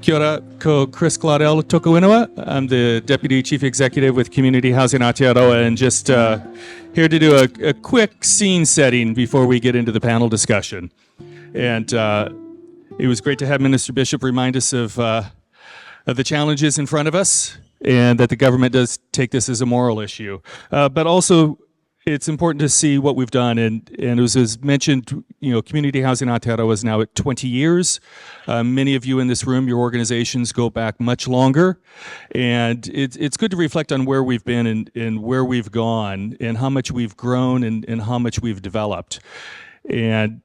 Kia ora, ko Chris Claudel toku inua. I'm the Deputy Chief Executive with Community Housing Aotearoa, and just here to do a quick scene setting before we get into the panel discussion. And it was great to have Minister Bishop remind us of the challenges in front of us, and that the government does take this as a moral issue. But also, it's important to see what we've done, and as mentioned, Community Housing Aotearoa is now at 20 years. Many of you in this room, your organizations go back much longer, and it's good to reflect on where we've been and where we've gone, and how much we've grown and how much we've developed. And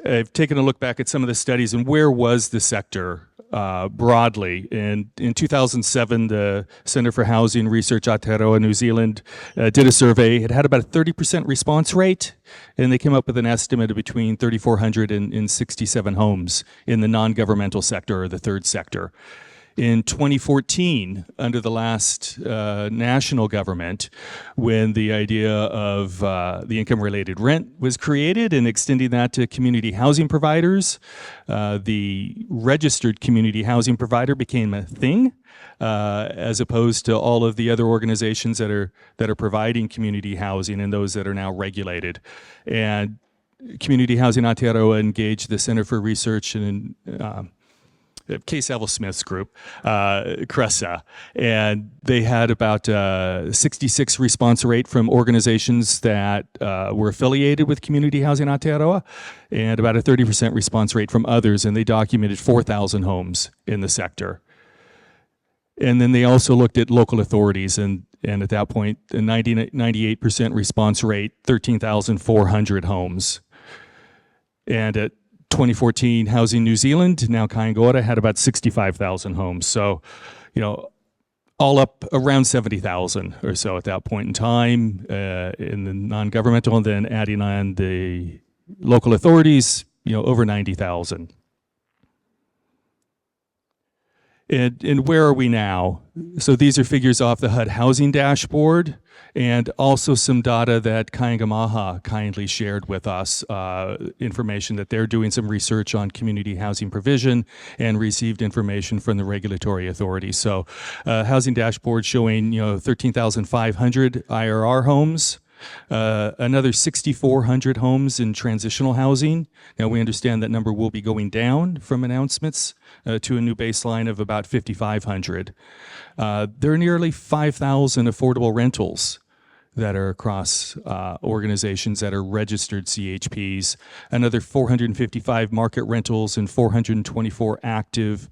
I've taken a look back at some of the studies and where was the sector broadly. And in 2007, the Centre for Housing Research Aotearoa, New Zealand, did a survey. It had about a 30% response rate, and they came up with an estimate of between 3,400 and 67 homes in the non-governmental sector, or the third sector. In 2014, under the last national government, when the idea of the income-related rent was created and extending that to community housing providers, the registered community housing provider became a thing, as opposed to all of the other organizations that are providing community housing and those that are now regulated. And Community Housing Aotearoa engaged the Center for Research and K. Saville Smith's group, CRESA, and they had about 66 response rate from organizations that were affiliated with Community Housing Aotearoa, and about a 30% response rate from others, and they documented 4,000 homes in the sector. And then they also looked at local authorities, and at that point, a 98% response rate, 13,400 homes. And at 2014, Housing New Zealand, now Kaingora, had about 65,000 homes. So, all up around 70,000 or so at that point in time in the non-governmental, and then adding on the local authorities, over 90,000. And where are we now? So these are figures off the HUD housing dashboard, and also some data that Kaingamaha kindly shared with us, information that they're doing some research on community housing provision and received information from the regulatory authorities. So housing dashboard showing 13,500 IRR homes, another 6,400 homes in transitional housing. Now we understand that number will be going down from announcements to a new baseline of about 5,500. There are nearly 5,000 affordable rentals that are across organizations that are registered CHPs, another 455 market rentals and 424 active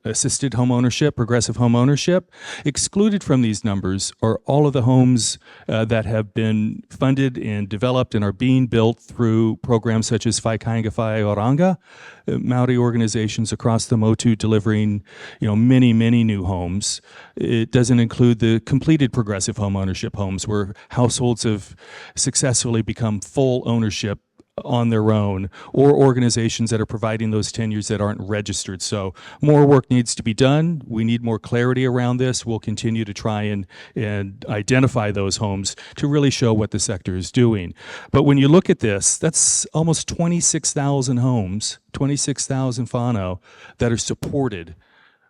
assisted home ownership, progressive home ownership. Excluded from these numbers are all of the homes that have been funded and developed and are being built through programs such as Whai Kainga Whai Oranga, Maori organizations across the Motu delivering many, many new homes. It doesn't include the completed progressive home ownership homes where households have successfully become full ownership on their own, or organizations that are providing those tenures that aren't registered. So more work needs to be done. We need more clarity around this. We'll continue to try and identify those homes to really show what the sector is doing. But when you look at this, that's almost 26,000 homes, 26,000 whānau that are supported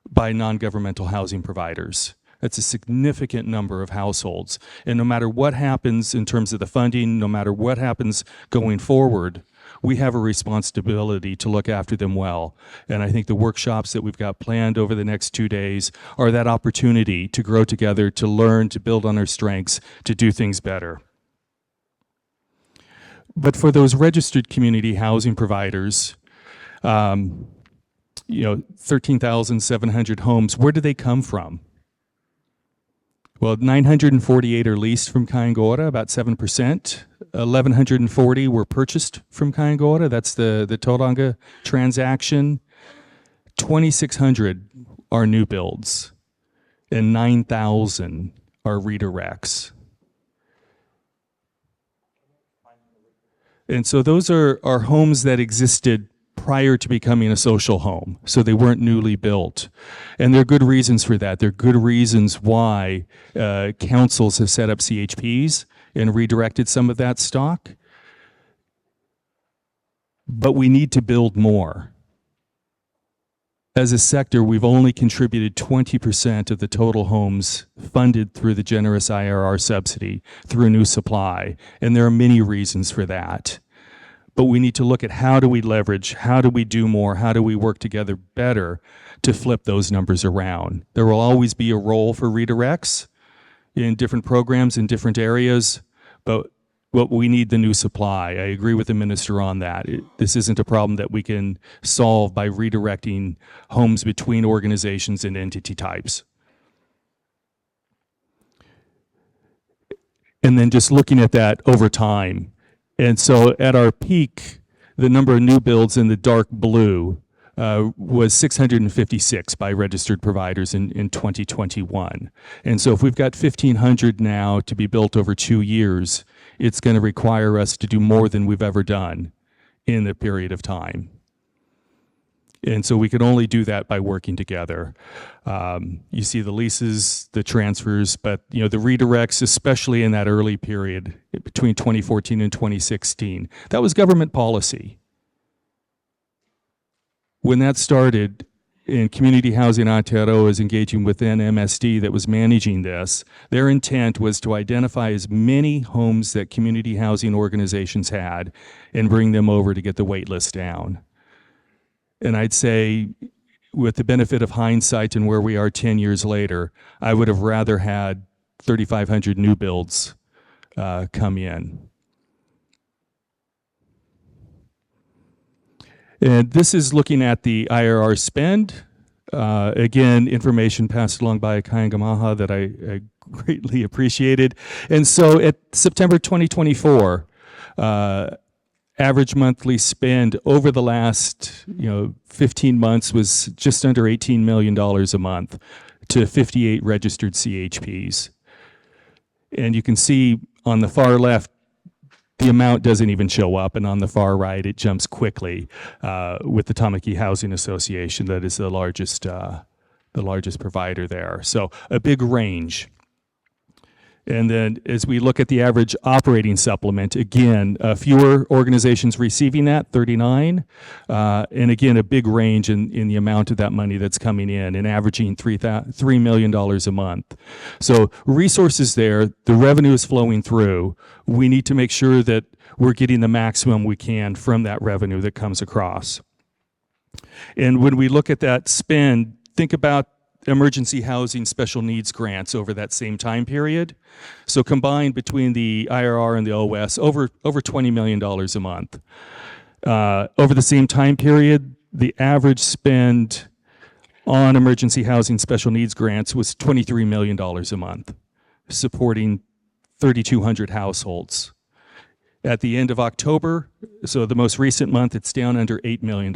by non-governmental housing providers. That's a significant number of households. And no matter what happens in terms of the funding, no matter what happens going forward, we have a responsibility to look after them well. And I think the workshops that we've got planned over the next 2 days are that opportunity to grow together, to learn, to build on our strengths, to do things better. But for those registered community housing providers, 13,700 homes, where do they come from? Well, 948 are leased from Kaingora, about 7%. 1,140 were purchased from Kaingora. That's the Tauranga transaction. 2,600 are new builds, and 9,000 are redirects. And so those are homes that existed prior to becoming a social home, so they weren't newly built. And there are good reasons for that. There are good reasons why councils have set up CHPs and redirected some of that stock. But we need to build more. as a sector, we've only contributed 20% of the total homes funded through the generous IRR subsidy through new supply. And there are many reasons for that. But we need to look at how do we leverage, how do we do more, how do we work together better to flip those numbers around. There will always be a role for redirects in different programs in different areas, but we need the new supply. I agree with the minister on that. This isn't a problem that we can solve by redirecting homes between organizations and entity types. And then just looking at that over time. And so at our peak, the number of new builds in the dark blue was 656 by registered providers in 2021. And so if we've got 1,500 now to be built over 2 years, it's going to require us to do more than we've ever done in a period of time. And so we can only do that by working together. You see the leases, the transfers, but the redirects, especially in that early period between 2014 and 2016, that was government policy. When that started, and Community Housing Aotearoa was engaging with an MSD that was managing this, their intent was to identify as many homes that community housing organizations had and bring them over to get the wait list down. And I'd say, with the benefit of hindsight and where we are 10 years later, I would have rather had 3,500 new builds come in. And this is looking at the IRR spend. Again, information passed along by Kayangamaha that I greatly appreciated. And so at September 2024, average monthly spend over the last 15 months was just under $18 million a month to 58 registered CHPs. And you can see on the far left, the amount doesn't even show up, and on the far right, it jumps quickly with the Tamaki Housing Association, that is the largest provider there. So a big range. And then as we look at the average operating supplement, again, fewer organizations receiving that, 39, and again, a big range in the amount of that money that's coming in and averaging $3 million a month. So resources there, the revenue is flowing through. We need to make sure that we're getting the maximum we can from that revenue that comes across. And when we look at that spend, think about emergency housing special needs grants over that same time period. So combined between the IRR and the OS, over $20 million a month. Over the same time period, the average spend on emergency housing special needs grants was $23 million a month, supporting 3,200 households. At the end of October, so the most recent month, it's down under $8 million,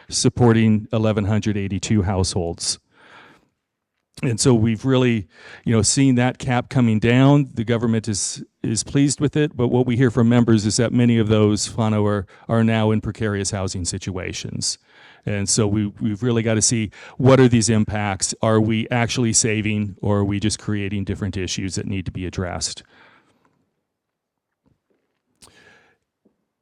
supporting 1,182 households. And so we've really, seen that cap coming down. The government is pleased with it, but what we hear from members is that many of those whānau are now in precarious housing situations. And so we've really got to see, what are these impacts? Are we actually saving, or are we just creating different issues that need to be addressed?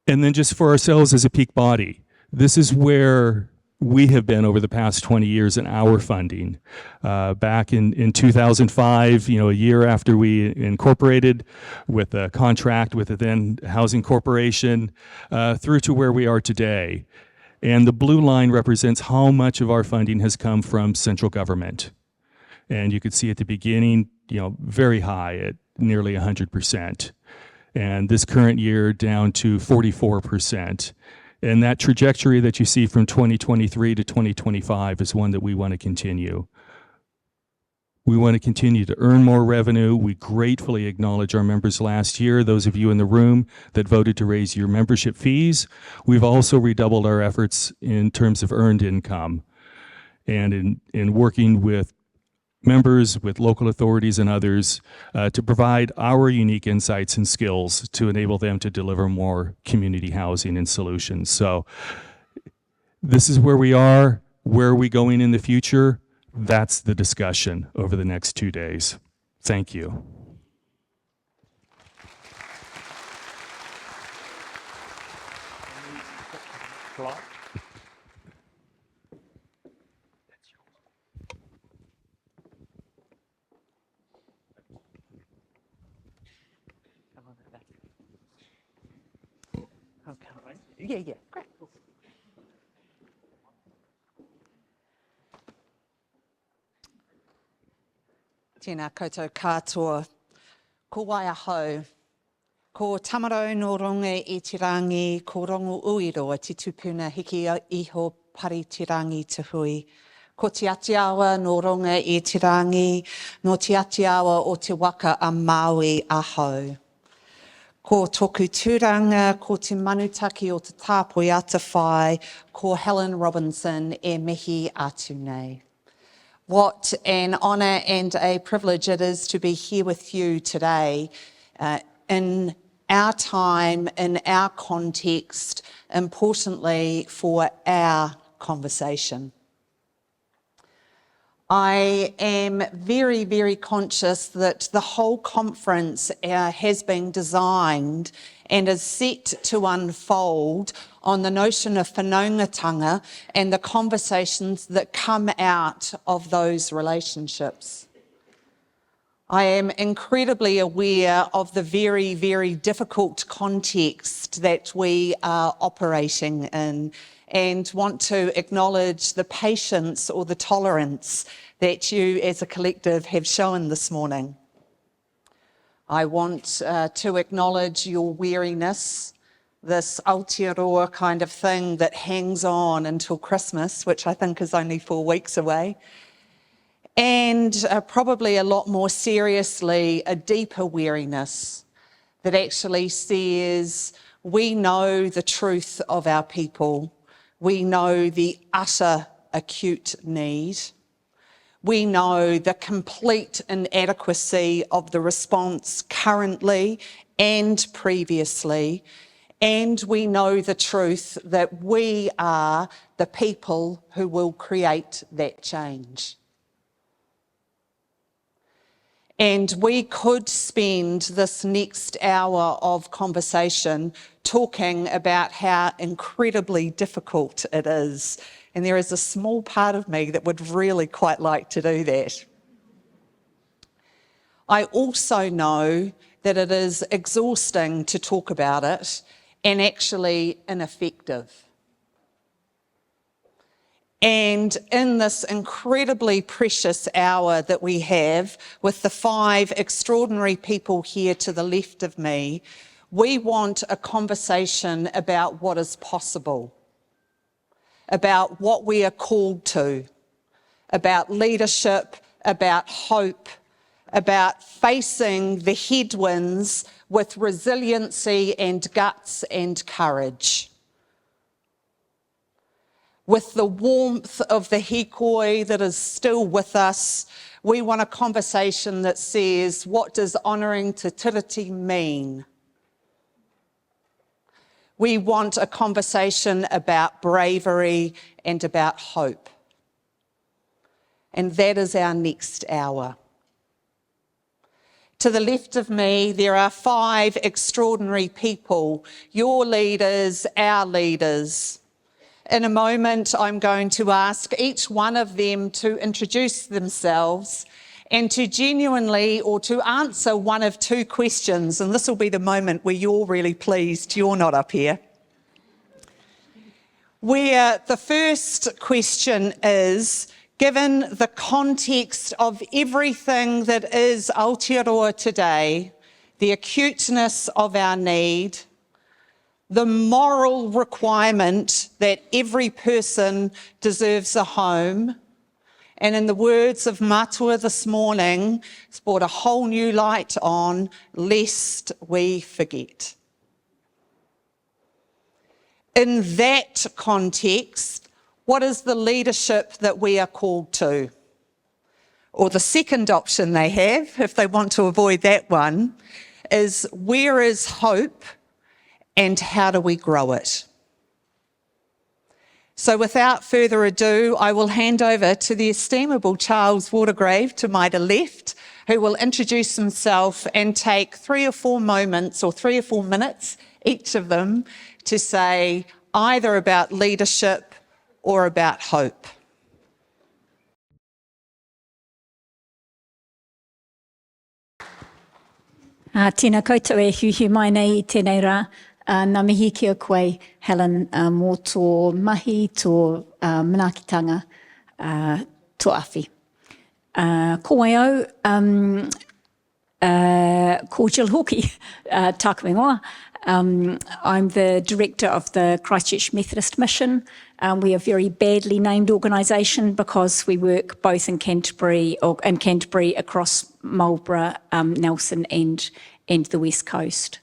And then just for ourselves as a peak body, this is where we have been over the past 20 years in our funding. Back in 2005, a year after we incorporated with a contract with the then Housing Corporation, through to where we are today. And the blue line represents how much of our funding has come from central government. And you could see at the beginning, very high at nearly 100%. And this current year down to 44%. And that trajectory that you see from 2023 to 2025 is one that we want to continue. We want to continue to earn more revenue. We gratefully acknowledge our members last year, those of you in the room that voted to raise your membership fees. We've also redoubled our efforts in terms of earned income and in working with members, with local authorities and others to provide our unique insights and skills to enable them to deliver more community housing and solutions. So this is where we are. Where are we going in the future? That's the discussion over the next 2 days. Thank you. Yeah, great. Tēnā koutou katoa, ko waia hau, ko tamarau no ronge e te rangi, ko rongo uiroa te tupuna hiki iho pari te rangi te hui. Ko te atiawa no ronga e te rangi, no te atiawa o te waka a Māui a hau. Ko tōku tūranga, ko te manutaki o te tāpoi a te whai, ko Helen Robinson e mihi atu nei. What an honour and a privilege it is to be here with you today in our time, in our context, importantly for our conversation. I am very, very conscious that the whole conference has been designed and is set to unfold on the notion of whanaungatanga and the conversations that come out of those relationships. I am incredibly aware of the very, very difficult context that we are operating in and want to acknowledge the patience or the tolerance that you as a collective have shown this morning. I want to acknowledge your weariness, this Aotearoa kind of thing that hangs on until Christmas, which I think is only 4 weeks away, and probably a lot more seriously, a deeper weariness that actually says we know the truth of our people, we know the utter acute need, we know the complete inadequacy of the response currently and previously, and we know the truth that we are the people who will create that change. And we could spend this next hour of conversation talking about how incredibly difficult it is. And there is a small part of me that would really quite like to do that. I also know that it is exhausting to talk about it and actually ineffective. And in this incredibly precious hour that we have with the 5 extraordinary people here to the left of me, we want a conversation about what is possible, about what we are called to, about leadership, about hope, about facing the headwinds with resiliency and guts and courage. With the warmth of the hikoi that is still with us, we want a conversation that says, what does honouring Te Tiriti mean? We want a conversation about bravery and about hope. And that is our next hour. To the left of me, there are 5 extraordinary people, your leaders, our leaders. In a moment, I'm going to ask each one of them to introduce themselves and to genuinely or to answer one of 2 questions. And this will be the moment where you're really pleased you're not up here. Where the first question is, given the context of everything that is Aotearoa today, the acuteness of our need, the moral requirement that every person deserves a home, and in the words of Matua this morning, it's brought a whole new light on, lest we forget. In that context, what is the leadership that we are called to? Or the second option they have, if they want to avoid that one, is where is hope? And how do we grow it? So without further ado, I will hand over to the estimable Charles Waldegrave to my left, who will introduce himself and take 3 or 4 moments or 3 or 4 minutes, each of them, to say either about leadership or about hope. Tēnā koutou e hiuhiu mai nei I tēnei rā. Nā mihi kia koe, Helen, mō tō mahi, tō manaakitanga, tō awhi. Ko mai au, ko Jill Hawkey, tāka me ngoa. I'm the director of the Christchurch Methodist Mission. We are a very badly named organisation because we work both in Canterbury across Marlborough, Nelson and the West Coast.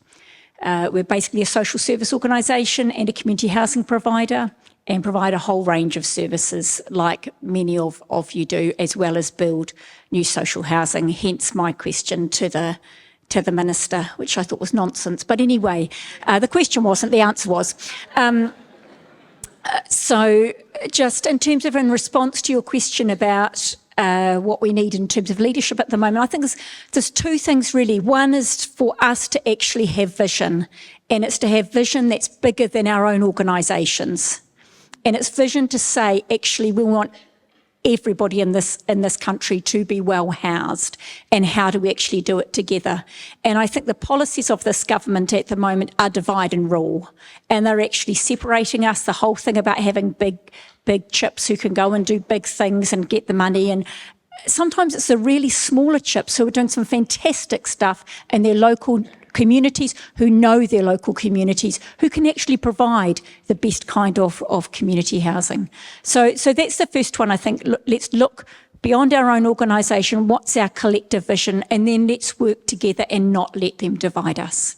We're basically a social service organisation and a community housing provider, and provide a whole range of services like many of you do, as well as build new social housing, hence my question to the Minister, which I thought was nonsense. But anyway, the question wasn't, the answer was. So just in terms of in response to your question about what we need in terms of leadership at the moment, I think there's two things really. One is for us to actually have vision, and it's to have vision that's bigger than our own organisations. And it's vision to say, actually, we want everybody in this country to be well housed, and how do we actually do it together? And I think the policies of this government at the moment are divide and rule, and they're actually separating us. The whole thing about having big chips who can go and do big things and get the money, and sometimes it's the really smaller chips who are doing some fantastic stuff in their local communities, who know their local communities, who can actually provide the best kind of community housing. So that's the first one, I think. Let's look beyond our own organisation, what's our collective vision, and then let's work together and not let them divide us.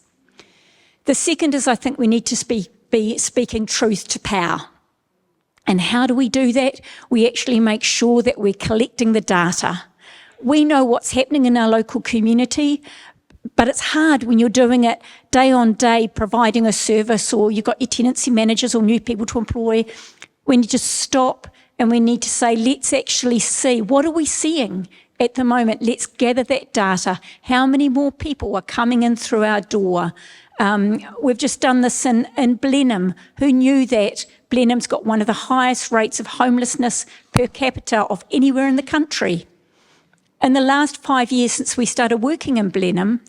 The second is, I think we need to be speaking truth to power. And how do we do that? We actually make sure that we're collecting the data. We know what's happening in our local community, but it's hard when you're doing it day on day, providing a service, or you've got your tenancy managers or new people to employ. We need to stop and we need to say, let's actually see, what are we seeing at the moment? Let's gather that data. How many more people are coming in through our door? We've just done this in Blenheim. Who knew that Blenheim's got one of the highest rates of homelessness per capita of anywhere in the country? In the last 5 years since we started working in Blenheim,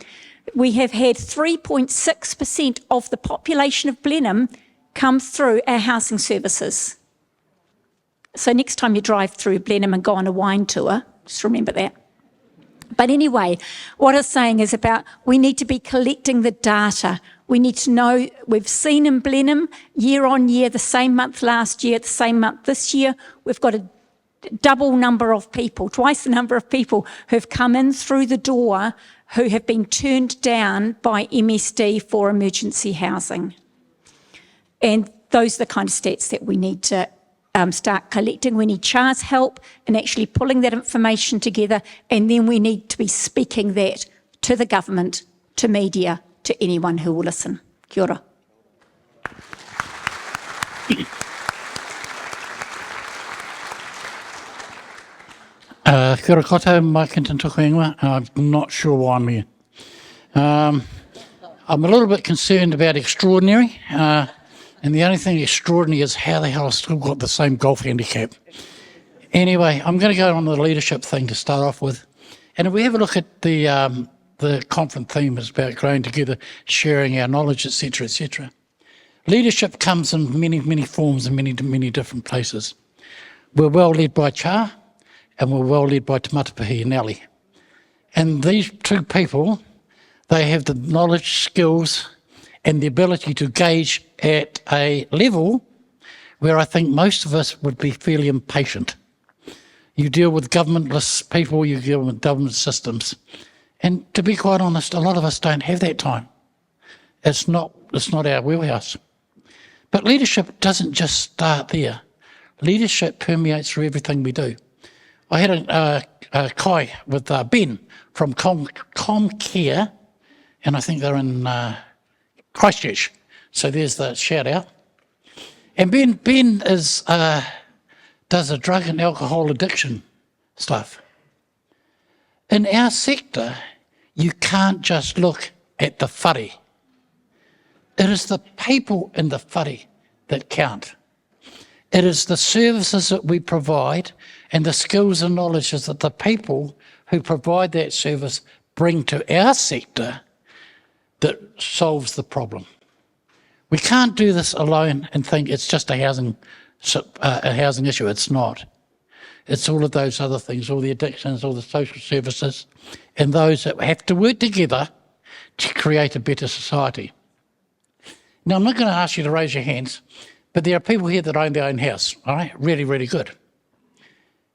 we have had 3.6% of the population of Blenheim come through our housing services. So next time you drive through Blenheim and go on a wine tour, just remember that. But anyway, what I'm saying is about we need to be collecting the data. We need to know, we've seen in Blenheim year on year, the same month last year, the same month this year, we've got a double number of people, twice the number of people who have come in through the door who have been turned down by MSD for emergency housing. And those are the kind of stats that we need to start collecting. We need Char's help in actually pulling that information together, and then we need to be speaking that to the government, to media, to anyone who will listen. Kia ora. Kia ora koutou, mai Hinton tōku ingoa. I'm not sure why I'm here. I'm a little bit concerned about extraordinary, and the only thing extraordinary is how the hell I've still got the same golf handicap. Anyway, I'm going to go on the leadership thing to start off with. And if we have a look at the conference theme is about growing together, sharing our knowledge, etc., etc. Leadership comes in many, many forms and many, many different places. We're well led by Char, and we're well led by Te Matapihi and Ali. And these two people, they have the knowledge, skills, and the ability to gauge at a level where I think most of us would be fairly impatient. You deal with governmentless people, you deal with government systems. And to be quite honest, a lot of us don't have that time. It's not our wheelhouse. But leadership doesn't just start there. Leadership permeates through everything we do. I had a kai with Ben from Comcare, and I think they're in Christchurch. So there's the shout out. And Ben is does a drug and alcohol addiction stuff. In our sector, you can't just look at the whare. It is the people in the whare that count. It is the services that we provide and the skills and knowledges that the people who provide that service bring to our sector that solves the problem. We can't do this alone and think it's just a housing issue. It's not. It's all of those other things, all the addictions, all the social services, and those that have to work together to create a better society. Now, I'm not going to ask you to raise your hands, but there are people here that own their own house, all right? Really, really good.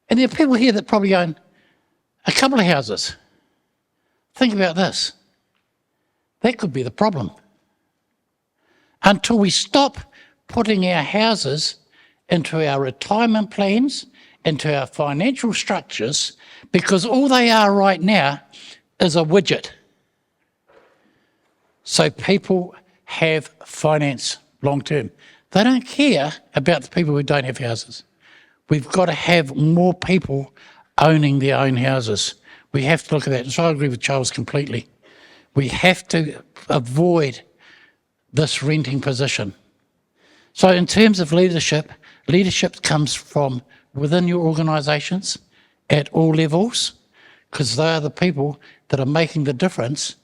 And there are people here that probably own a couple of houses. Think about this. That could be the problem. Until we stop putting our houses into our retirement plans, into our financial structures, because all they are right now is a widget. So people have finance long term. They don't care about the people who don't have houses. We've got to have more people owning their own houses. We have to look at that. And so I agree with Charles completely. We have to avoid this renting position. So in terms of leadership, leadership comes from within your organisations at all levels, because they are the people that are making the difference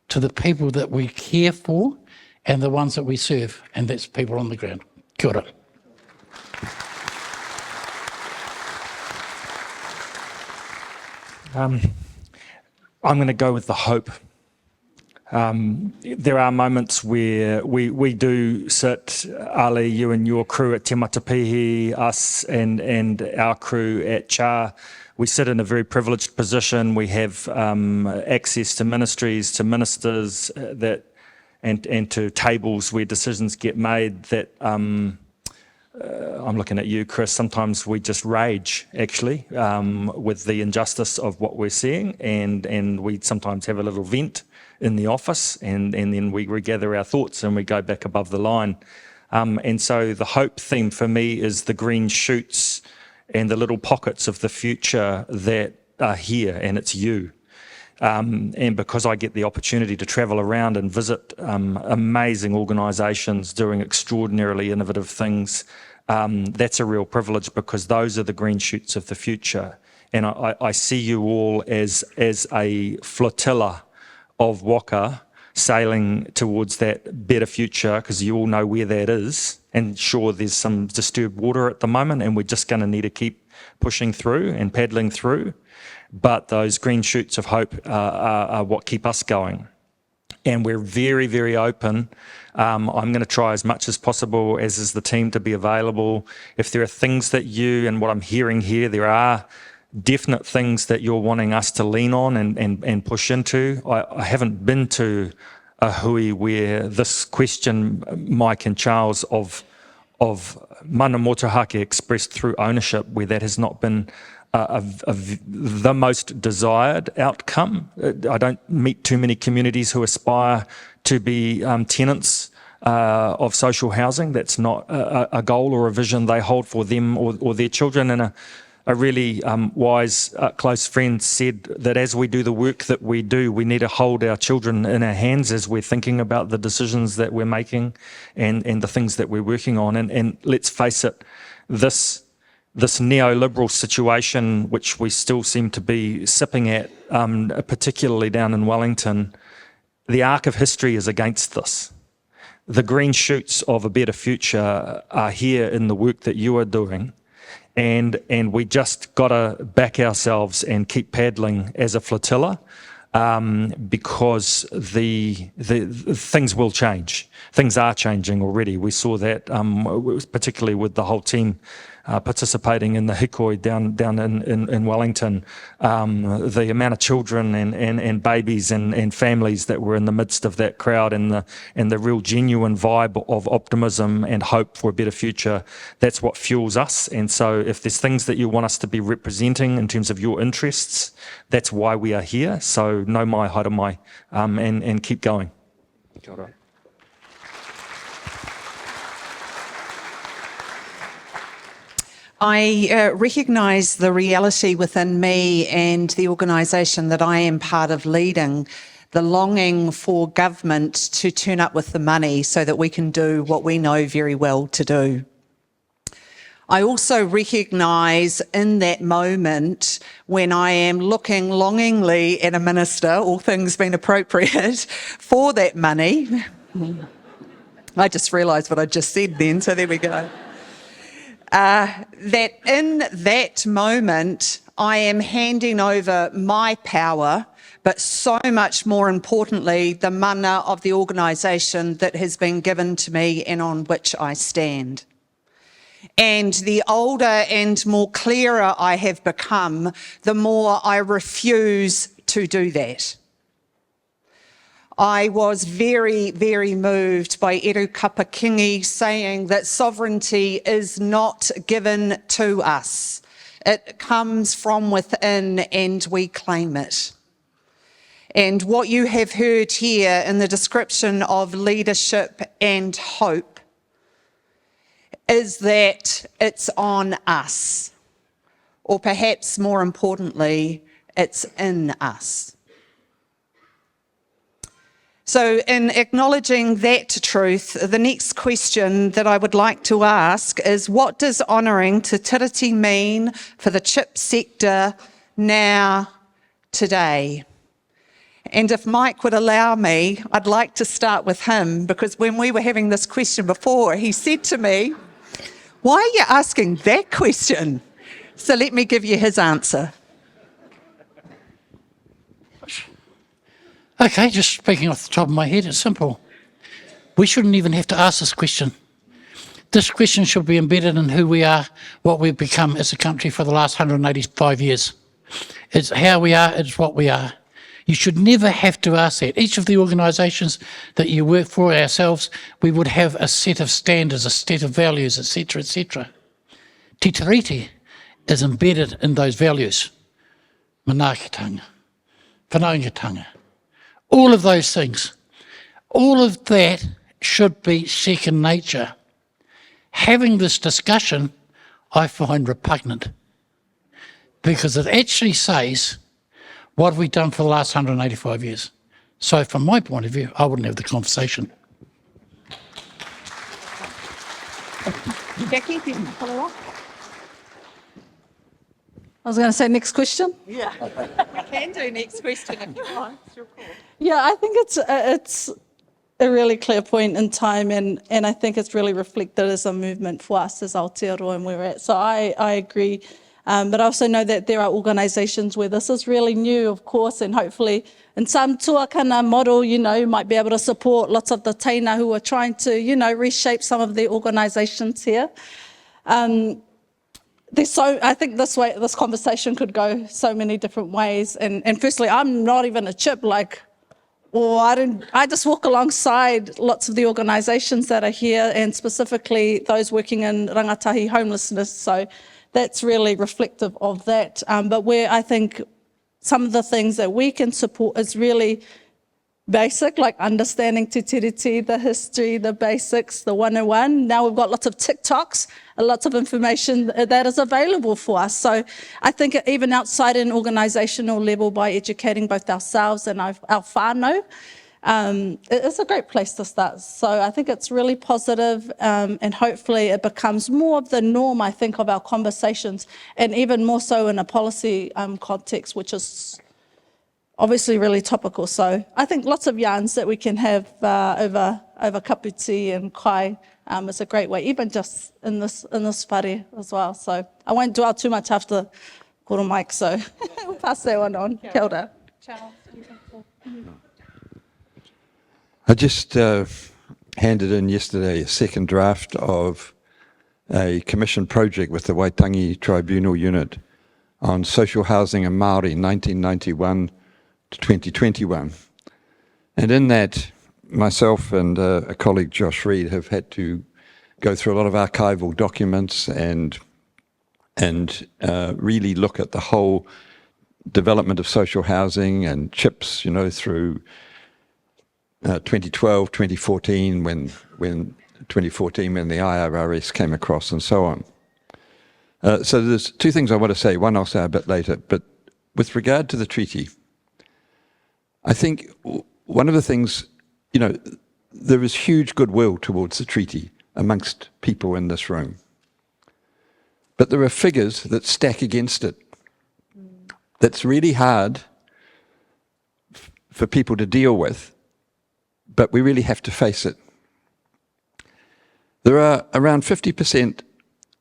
to the people that we care for and the ones that we serve, and that's people on the ground. Kia ora. I'm going to go with the hope. There are moments where we do sit, Ali, you and your crew at Te Matapihi, us and our crew at CHA, we sit in a very privileged position. We have access to ministries, to ministers, and to tables where decisions get made that I'm looking at you, Chris. Sometimes we just rage, actually, with the injustice of what we're seeing, and we sometimes have a little vent in the office, and then we regather our thoughts and we go back above the line. And so the hope theme for me is the green shoots and the little pockets of the future that are here, and it's you. And because I get the opportunity to travel around and visit amazing organisations doing extraordinarily innovative things, that's a real privilege, because those are the green shoots of the future. And I see you all as a flotilla of waka sailing towards that better future, because you all know where that is. And sure, there's some disturbed water at the moment, and we're just going to need to keep pushing through and paddling through. But those green shoots of hope are what keep us going. And we're very, very open. I'm going to try as much as possible, as is the team, to be available. If there are things that you, and what I'm hearing here, there are definite things that you're wanting us to lean on and push into. I haven't been to a hui where this question, Mike and Charles, of mana motuhake expressed through ownership, where that has not been the most desired outcome. I don't meet too many communities who aspire to be tenants of social housing. That's not a goal or a vision they hold for them or their children. And a really wise, close friend said that as we do the work that we do, we need to hold our children in our hands as we're thinking about the decisions that we're making and the things that we're working on. And let's face it, this neoliberal situation, which we still seem to be sipping at, particularly down in Wellington, the arc of history is against this. The green shoots of a better future are here in the work that you are doing. And we just got to back ourselves and keep paddling as a flotilla, because the things will change. Things are changing already. We saw that particularly with the whole team participating in the hikoi down in Wellington. The amount of children and babies and families that were in the midst of that crowd, and the real genuine vibe of optimism and hope for a better future, that's what fuels us. And so if there's things that you want us to be representing in terms of your interests, that's why we are here. So no mai, haere mai, and keep going. Kia ora. I recognise the reality within me and the organisation that I am part of leading, the longing for government to turn up with the money so that we can do what we know very well to do. I also recognise in that moment when I am looking longingly at a minister, all things being appropriate, for that money, I just realised what I just said then, so there we go. That in that moment, I am handing over my power, but so much more importantly, the mana of the organisation that has been given to me and on which I stand. And the older and more clearer I have become, the more I refuse to do that. I was very, very moved by Eru Kapakingi saying that sovereignty is not given to us. It comes from within and we claim it. And what you have heard here in the description of leadership and hope is that it's on us, or perhaps more importantly, it's in us. So in acknowledging that truth, the next question that I would like to ask is, what does honouring Te Tiriti mean for the chip sector now, today? And if Mike would allow me, I'd like to start with him, because when we were having this question before, he said to me, "Why are you asking that question?" So let me give you his answer. Okay, just speaking off the top of my head, it's simple. We shouldn't even have to ask this question. This question should be embedded in who we are, what we've become as a country for the last 185 years. It's how we are, it's what we are. You should never have to ask that. Each of the organisations that you work for, ourselves, we would have a set of standards, a set of values, etc., etc. Te Tiriti is embedded in those values. Manaakitanga, whanaungatanga, all of those things. All of that should be second nature. Having this discussion, I find repugnant, because it actually says, what have we done for the last 185 years? So from my point of view, I wouldn't have the conversation. Jackie, do you want to follow up? I was going to say next question. Yeah. We can do next question if you want. It's your call. Yeah, I think it's a really clear point in time, and I think it's really reflected as a movement for us as Aotearoa and where we're at. So I agree. But I also know that there are organisations where this is really new, of course, and hopefully in some tuakana model, you might be able to support lots of the teina who are trying to, reshape some of the organisations here. I think this conversation could go so many different ways. And firstly, I'm not even a chip, I just walk alongside lots of the organisations that are here, and specifically those working in rangatahi homelessness. So that's really reflective of that. But where I think some of the things that we can support is really basic, like understanding Te Tiriti, the history, the basics, the 101. Now we've got lots of TikToks and lots of information that is available for us. So I think even outside an organisational level, by educating both ourselves and our whānau, it's a great place to start. So I think it's really positive, and hopefully it becomes more of the norm, I think, of our conversations, and even more so in a policy context, which is obviously really topical. So I think lots of yarns that we can have over kaputi and kai is a great way, even just in this whare as well. So I won't dwell too much after Koro Mike, so we'll pass that one on. Kia ora. Charles. I just handed in yesterday a second draft of a commission project with the Waitangi Tribunal Unit on social housing in Māori 1991 to 2021. And in that, myself and a colleague, Josh Reid, have had to go through a lot of archival documents and really look at the whole development of social housing and CHIPS, through 2012, 2014, when 2014 when the IRRS came across, and so on. So there's two things I want to say. One I'll say a bit later, but with regard to the treaty, I think one of the things, there is huge goodwill towards the treaty amongst people in this room, but there are figures that stack against it. That's really hard for people to deal with, but we really have to face it. There are around 50%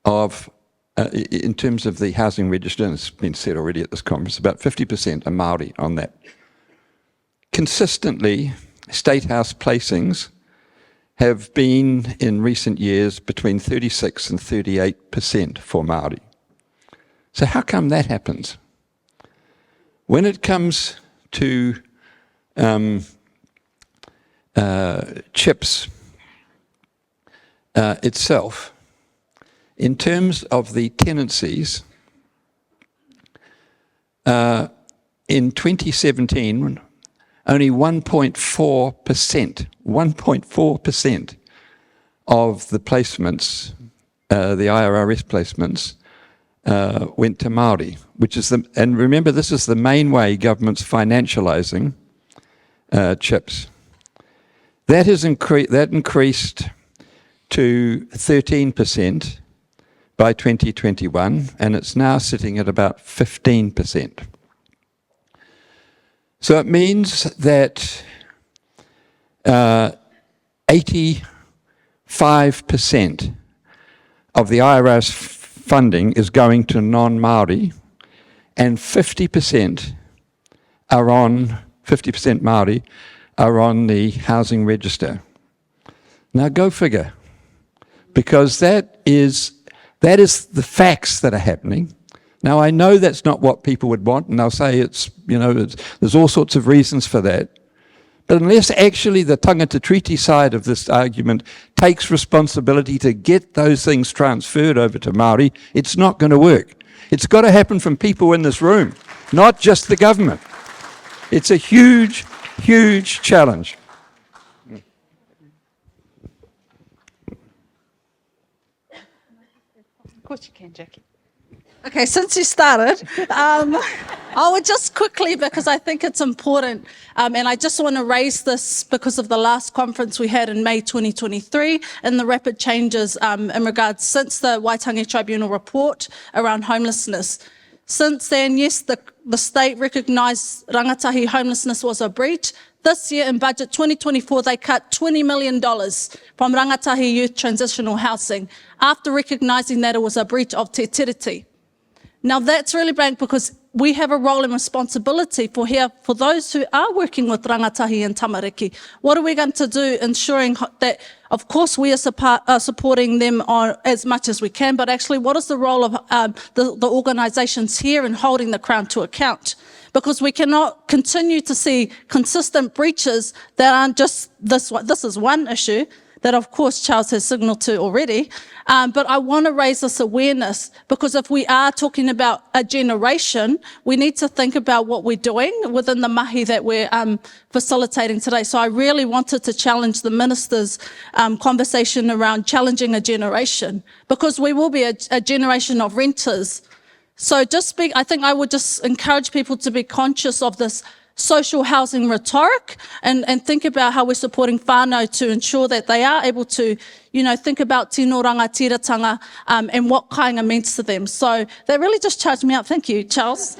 of, in terms of the housing register, and it's been said already at this conference, about 50% are Māori on that. Consistently, State House placings have been in recent years between 36 and 38% for Māori. So how come that happens? When it comes to CHIPS itself, in terms of the tenancies, in 2017, only 1.4% of the placements, the IRRS placements, went to Māori, which is and remember, this is the main way government's financialising CHIPS. That increased to 13% by 2021, and it's now sitting at about 15%. So it means that 85% of the IRS funding is going to non-Māori, and 50% Māori are on the housing register. Now go figure, because that is the facts that are happening. Now, I know that's not what people would want, and they'll say there's all sorts of reasons for that. But unless actually the tangata treaty side of this argument takes responsibility to get those things transferred over to Māori, it's not going to work. It's got to happen from people in this room, not just the government. It's a huge, huge challenge. Of course you can, Jackie. Okay, since you started, I would just quickly, because I think it's important, and I just want to raise this because of the last conference we had in May 2023 and the rapid changes in regards since the Waitangi Tribunal report around homelessness. Since then, yes, the state recognised rangatahi homelessness was a breach. This year in budget 2024, they cut $20 million from rangatahi youth transitional housing after recognising that it was a breach of te tiriti. Now that's really blank because we have a role and responsibility for those who are working with rangatahi and tamariki. What are we going to do ensuring that, of course, we are supporting them on as much as we can, but actually what is the role of the organisations here in holding the Crown to account? Because we cannot continue to see consistent breaches that aren't just this one. This is one issue that, of course, Charles has signalled to already. But I want to raise this awareness because if we are talking about a generation, we need to think about what we're doing within the mahi that we're facilitating today. So I really wanted to challenge the minister's conversation around challenging a generation because we will be a generation of renters. So I think I would just encourage people to be conscious of this social housing rhetoric and think about how we're supporting whānau to ensure that they are able to, think about tino rangatiratanga and what kainga means to them. So that really just charged me up. Thank you, Charles.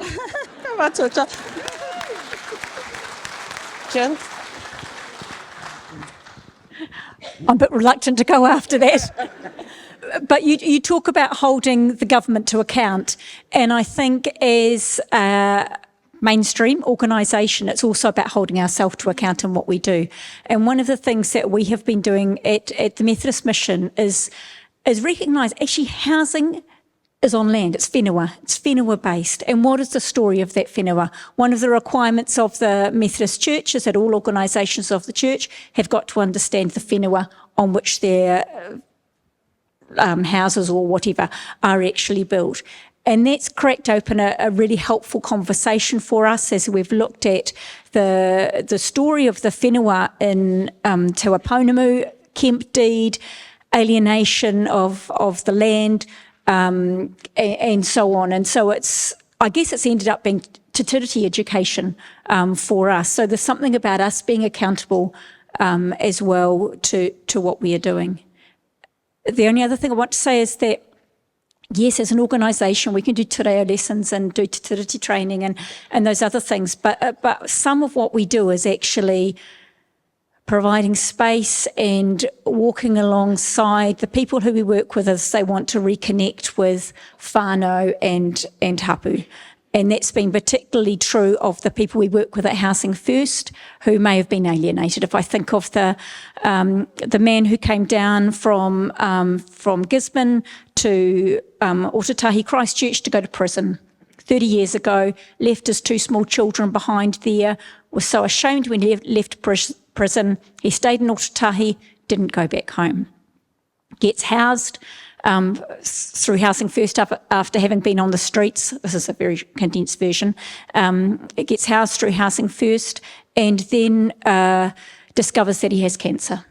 Jill? I'm a bit reluctant to go after that. But you talk about holding the government to account, and I think as mainstream organisation, it's also about holding ourselves to account in what we do. And one of the things that we have been doing at the Methodist Mission is recognise actually housing is on land, it's whenua based. And what is the story of that whenua? One of the requirements of the Methodist Church is that all organisations of the church have got to understand the whenua on which their houses or whatever are actually built. And that's cracked open a really helpful conversation for us as we've looked at the story of the whenua in Te Wapounamu, Kemp deed, alienation of the land, and so on. And so I guess it's ended up being te tiriti education for us. So there's something about us being accountable as well to what we are doing. The only other thing I want to say is that yes, as an organisation, we can do te reo lessons and do te tiriti training and those other things, but some of what we do is actually providing space and walking alongside the people who we work with as they want to reconnect with whānau and hapu. And that's been particularly true of the people we work with at Housing First who may have been alienated. If I think of the man who came down from Gisborne to Otatahi Christchurch to go to prison 30 years ago, left his 2 small children behind there, was so ashamed when he left prison, he stayed in Otatahi, didn't go back home. Gets housed through Housing First after having been on the streets. This is a very condensed version. It gets housed through Housing First and then discovers that he has cancer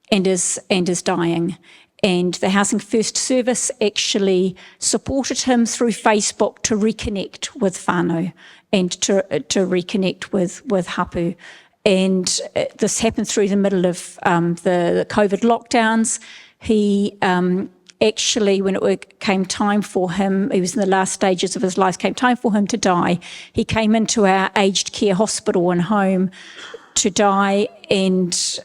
and is dying. And the Housing First service actually supported him through Facebook to reconnect with whānau and to reconnect with hapu. And this happened through the middle of the COVID lockdowns. He actually, when it came time for him, he was in the last stages of his life, came time for him to die, he came into our aged care hospital and home to die, and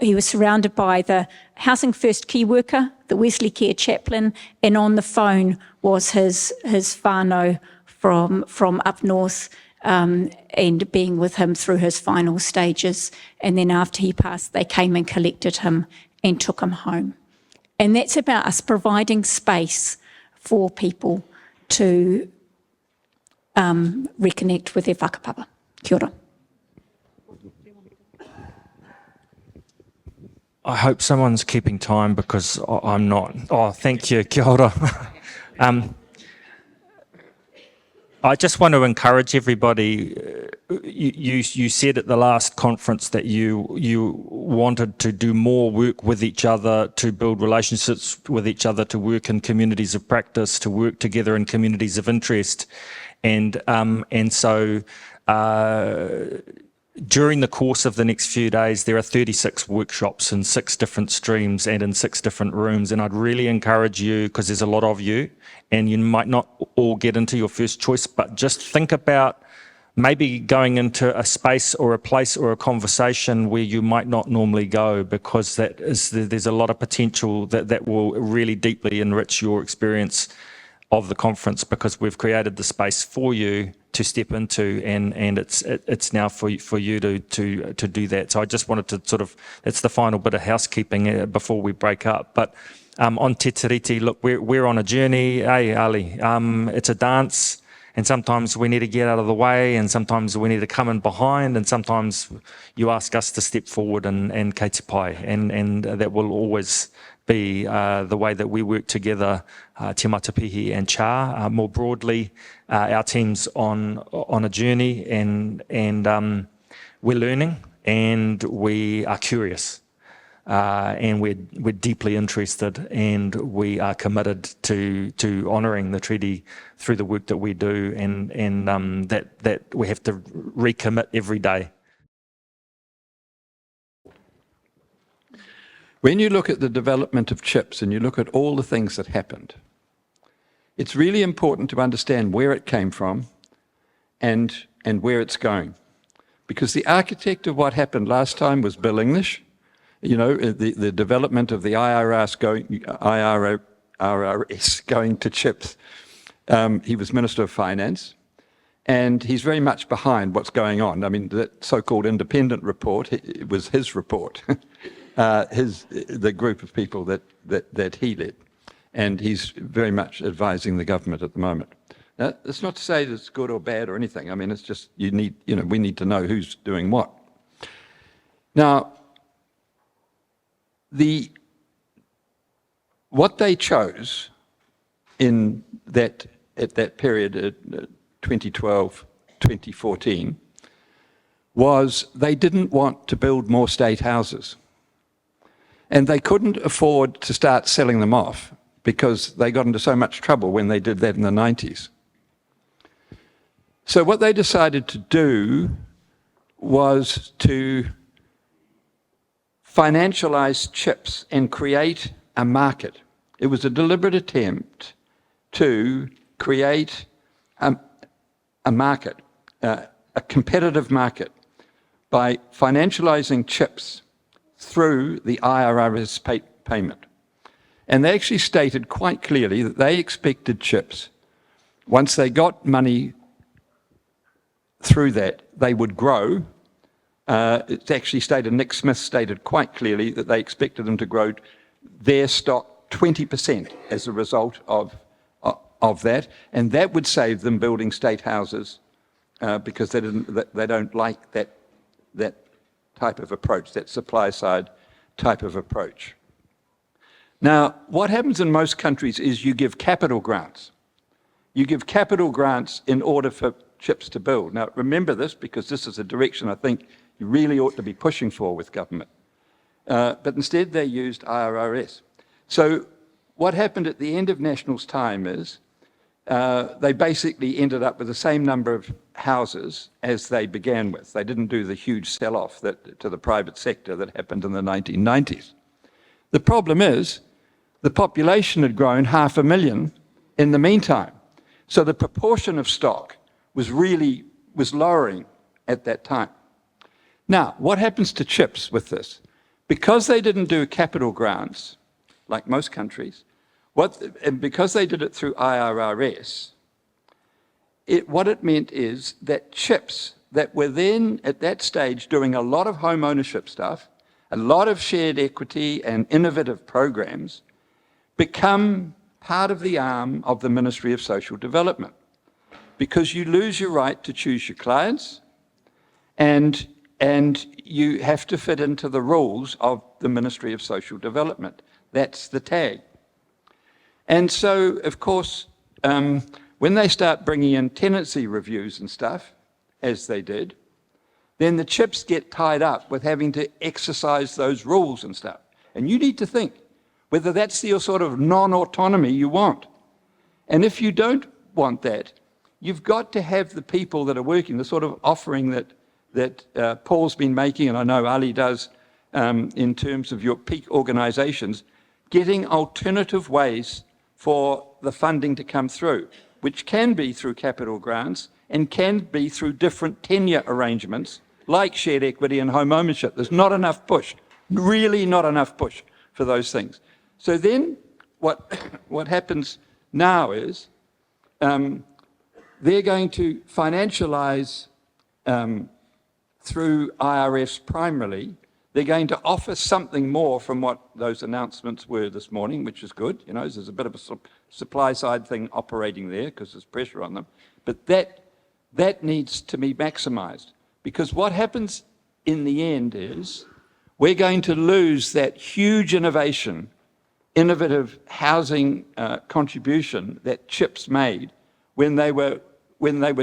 he was surrounded by the Housing First key worker, the Wesley Care chaplain, and on the phone was his whānau from up north, and being with him through his final stages. And then after he passed, they came and collected him and took him home. And that's about us providing space for people to reconnect with their whakapapa. Kia ora. I hope someone's keeping time because I'm not. Oh, thank you. Kia ora. I just want to encourage everybody. You said at the last conference that you wanted to do more work with each other, to build relationships with each other, to work in communities of practice, to work together in communities of interest, and so. During the course of the next few days, there are 36 workshops in 6 different streams and in 6 different rooms. And I'd really encourage you, because there's a lot of you, and you might not all get into your first choice, but just think about maybe going into a space or a place or a conversation where you might not normally go, because there's a lot of potential that will really deeply enrich your experience of the conference, because we've created the space for you to step into, and it's now for you to do that. So I just wanted to sort of, that's the final bit of housekeeping before we break up. But on Te Tiriti, look, we're on a journey, Ali. It's a dance, and sometimes we need to get out of the way, and sometimes we need to come in behind, and sometimes you ask us to step forward and kei te pai, and that will always be the way that we work together, Te Matapihi and Cha. More broadly, our team's on a journey, and we're learning, and we are curious, and we're deeply interested, and we are committed to honouring the treaty through the work that we do, and that we have to recommit every day. When you look at the development of chips and you look at all the things that happened, it's really important to understand where it came from and where it's going. Because the architect of what happened last time was Bill English. You know, the development of the IRS going to chips. He was Minister of Finance, and he's very much behind what's going on. I mean, the so-called independent report, it was his report. The group of people that he led, and he's very much advising the government at the moment. Now, it's not to say that it's good or bad or anything. I mean, it's just we need to know who's doing what. Now, what they chose at that period, 2012, 2014, was they didn't want to build more state houses. And they couldn't afford to start selling them off because they got into so much trouble when they did that in the 90s. So what they decided to do was to financialize chips and create a market. It was a deliberate attempt to create a market, a competitive market, by financialising chips through the IRRS payment. And they actually stated quite clearly that they expected chips, once they got money through that, they would grow. It's actually stated, Nick Smith stated quite clearly that they expected them to grow their stock 20% as a result of that, and that would save them building state houses because they don't like that type of approach, that supply side type of approach. Now, what happens in most countries is you give capital grants. You give capital grants in order for chips to build. Now, remember this, because this is a direction I think you really ought to be pushing for with government. But instead, they used IRRS. So what happened at the end of National's time is they basically ended up with the same number of houses as they began with. They didn't do the huge sell-off to the private sector that happened in the 1990s. The problem is the population had grown 500,000 in the meantime. So the proportion of stock was lowering at that time. Now, what happens to chips with this? Because they didn't do capital grants, like most countries, and because they did it through IRRS, what it meant is that chips that were then at that stage doing a lot of home ownership stuff, a lot of shared equity and innovative programs, become part of the arm of the Ministry of Social Development, because you lose your right to choose your clients, and you have to fit into the rules of the Ministry of Social Development. That's the tag. And so, of course, when they start bringing in tenancy reviews and stuff, as they did, then the chips get tied up with having to exercise those rules and stuff. And you need to think whether that's the sort of non-autonomy you want. And if you don't want that, you've got to have the people that are working, the sort of offering that Paul's been making, and I know Ali does, in terms of your peak organisations, getting alternative ways for the funding to come through, which can be through capital grants and can be through different tenure arrangements, like shared equity and home ownership. There's not enough push, really not enough push for those things. So then what happens now is they're going to financialise through IRS primarily. They're going to offer something more from what those announcements were this morning, which is good. You know, there's a bit of a supply side thing operating there because there's pressure on them. But that needs to be maximised, because what happens in the end is we're going to lose that huge innovative housing contribution that CHIPS made when they were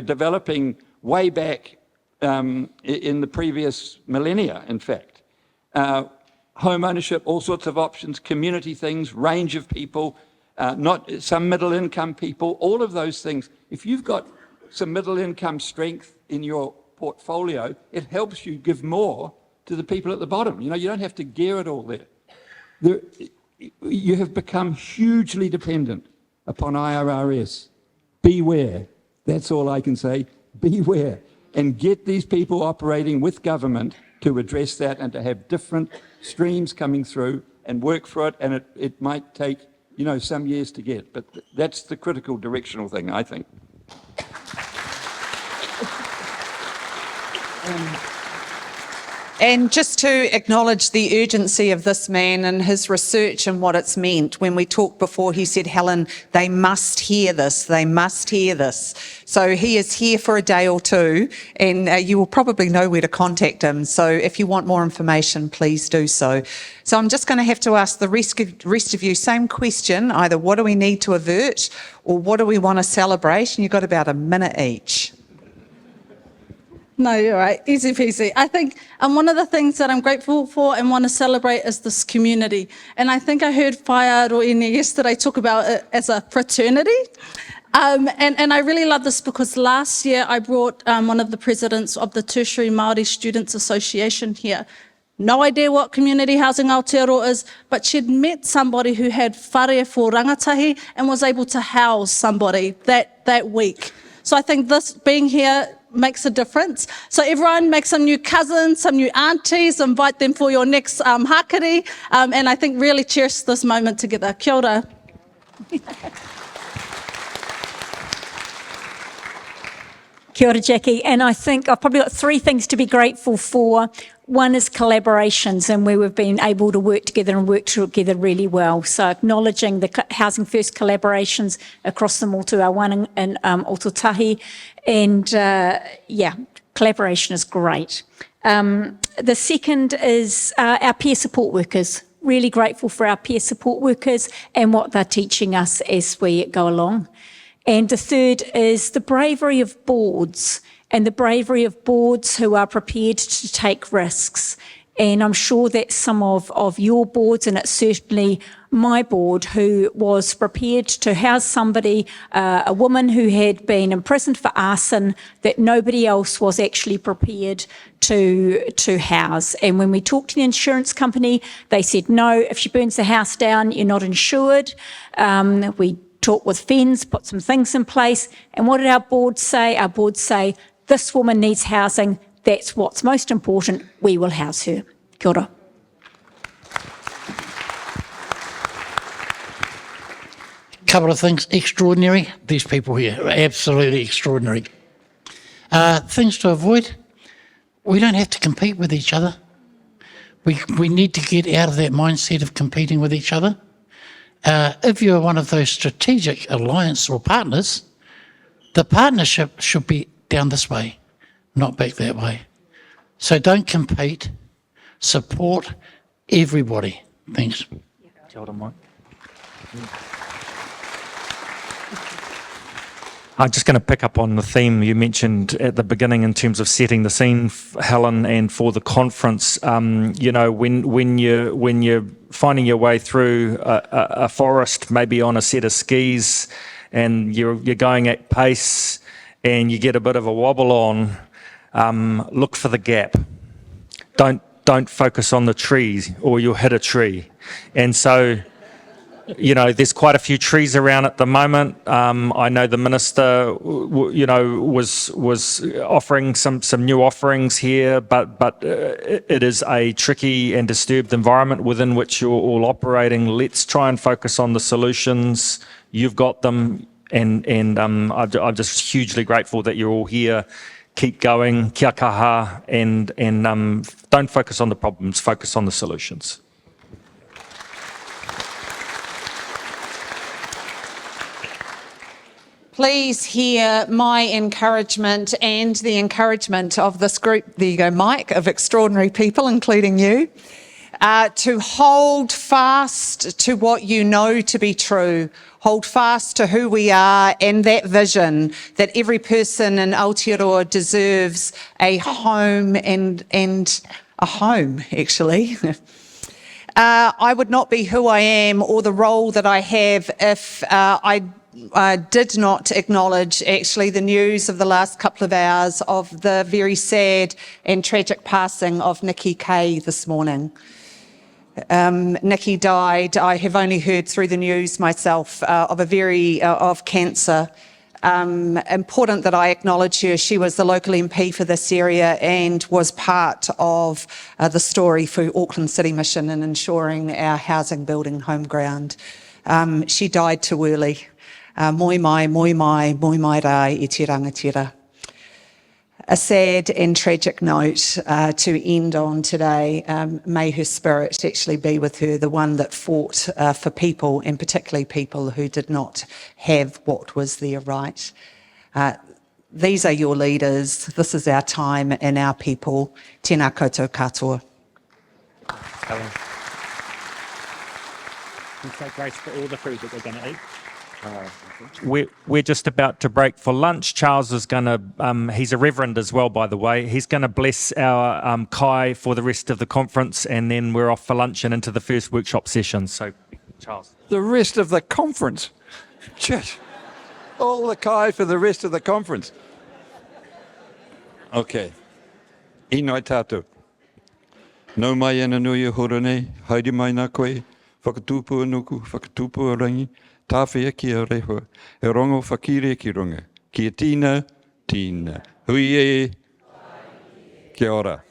developing way back in the previous millennia, in fact. Home ownership, all sorts of options, community things, range of people, not some middle income people, all of those things. If you've got some middle income strength in your portfolio, it helps you give more to the people at the bottom. You know, you don't have to gear it all there. You have become hugely dependent upon IRRS. Beware. That's all I can say. Beware. And get these people operating with government to address that and to have different streams coming through and work for it. And it might take, you know, some years to get. But that's the critical directional thing, I think. And just to acknowledge the urgency of this man and his research and what it's meant. When we talked before, he said, Helen, they must hear this. They must hear this. So he is here for a day or two, and you will probably know where to contact him. So if you want more information, please do so. So I'm just going to have to ask the rest of you, same question, either what do we need to avert or what do we want to celebrate? And you've got about a minute each. No, you're right. Easy peasy. I think one of the things that I'm grateful for and want to celebrate is this community. And I think I heard Whaiaroine yesterday talk about it as a fraternity. And I really love this because last year I brought one of the presidents of the Tertiary Māori Students Association here. No idea what community housing Aotearoa is, but she'd met somebody who had whare for rangatahi and was able to house somebody that week. So I think this being here makes a difference. So everyone make some new cousins, some new aunties, invite them for your next hakari, and I think really cherish this moment together. Kia ora. Kia ora, Jackie. And I think I've probably got three things to be grateful for. One is collaborations, and where we've been able to work together and work together really well. So acknowledging the Housing First collaborations across the Motuawana and Ōtautahi. And collaboration is great. The second is our peer support workers. Really grateful for our peer support workers and what they're teaching us as we go along. And the third is the bravery of boards, and the bravery of boards who are prepared to take risks. And I'm sure that some of your boards, and it's certainly my board, who was prepared to house somebody, a woman who had been imprisoned for arson, that nobody else was actually prepared to house. And when we talked to the insurance company, they said, no, if she burns the house down, you're not insured. We talked with FENS, put some things in place. And what did our board say? Our board say, this woman needs housing. That's what's most important. We will house her. Kia ora. Couple of things. Extraordinary. These people here are absolutely extraordinary. Things to avoid. We don't have to compete with each other. We need to get out of that mindset of competing with each other. If you're one of those strategic alliance or partners, the partnership should be down this way, not back that way. So don't compete, support everybody. Thanks. Kia ora, Mike. I'm just going to pick up on the theme you mentioned at the beginning in terms of setting the scene, Helen, and for the conference. When you're finding your way through a forest, maybe on a set of skis, and you're going at pace, and you get a bit of a wobble on, look for the gap. Don't focus on the trees, or you'll hit a tree. And so, there's quite a few trees around at the moment. I know the minister, was offering some new offerings here, but it is a tricky and disturbed environment within which you're all operating. Let's try and focus on the solutions. You've got them, and I'm just hugely grateful that you're all here. Keep going, kia kaha, and don't focus on the problems, focus on the solutions. Please hear my encouragement and the encouragement of this group, there you go, Mike, of extraordinary people, including you, to hold fast to what you know to be true. Hold fast to who we are and that vision that every person in Aotearoa deserves a home and a home, actually. I would not be who I am or the role that I have if I did not acknowledge actually the news of the last couple of hours of the very sad and tragic passing of Nikki Kay this morning. Nikki died, I have only heard through the news myself, of cancer. Important that I acknowledge her. She was the local MP for this area and was part of the story for Auckland City Mission in ensuring our housing building home ground. She died too early. Moi mai rā I te rangatira. A sad and tragic note to end on today. May her spirit actually be with her, the one that fought for people, and particularly people who did not have what was their right. These are your leaders. This is our time and our people. Tēnā koutou katoa. Helen. We say grace for all the food that we're going to eat. We're just about to break for lunch. Charles is going to, he's a reverend as well, by the way. He's going to bless our kai for the rest of the conference, and then we're off for lunch and into the first workshop session. So, Charles. The rest of the conference? Shit. All the kai for the rest of the conference. Okay. I nai tātou. Nau mai ana nui hora nei, haere mai nā koe, whakatūpua nuku, whakatūpua rangi, tāwhia ki a rehua, e rongo whakire ki runga, ki a tīna, tīna, Hui e. Kia ora.